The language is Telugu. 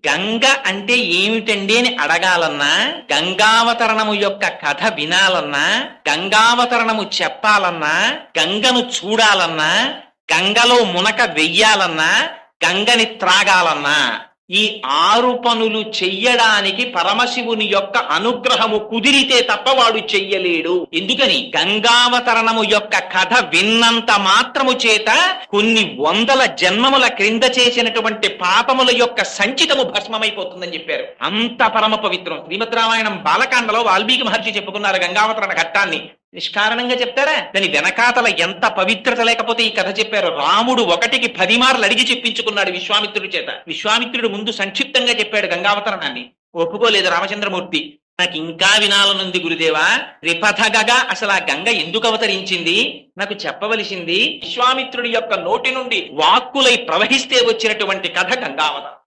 గంగ అంటే ఏమిటండి అని అడగాలన్నా, గంగావతరణము యొక్క కథ వినాలన్నా, గంగావతరణము చెప్పాలన్నా, గంగను చూడాలన్నా, గంగలో మునక వెయ్యాలన్నా, గంగని త్రాగాలన్నా, ఈ 6 పనులు చెయ్యడానికి పరమశివుని యొక్క అనుగ్రహము కుదిరితే తప్ప వాడు చెయ్యలేడు. ఎందుకని? గంగావతరణము యొక్క కథ విన్నంత మాత్రము చేత కొన్ని వందల జన్మముల క్రింద చేసినటువంటి పాపముల యొక్క సంచితము భస్మమైపోతుందని చెప్పారు. అంత పరమ పవిత్రం. శ్రీమద్ రామాయణం బాలకాండలో వాల్మీకి మహర్షి చెప్పుకున్నారు గంగావతరణ ఘట్టాన్ని. నిష్కారణంగా చెప్తారా? దాని వెనకాతల ఎంత పవిత్రత లేకపోతే ఈ కథ చెప్పారు. రాముడు 1కి 10 మార్లు అడిగి చెప్పించుకున్నాడు విశ్వామిత్రుడి చేత. విశ్వామిత్రుడు ముందు సంక్షిప్తంగా చెప్పాడు గంగావతరణాన్ని, ఒప్పుకోలేదు రామచంద్రమూర్తి. నాకు ఇంకా వినాలనుంది గురుదేవా, రిపథగగా అసలు ఆ గంగ ఎందుకు అవతరించింది నాకు చెప్పవలసింది. విశ్వామిత్రుడి యొక్క నోటి నుండి వాక్కులై ప్రవహిస్తే వచ్చినటువంటి కథ గంగావతరణం.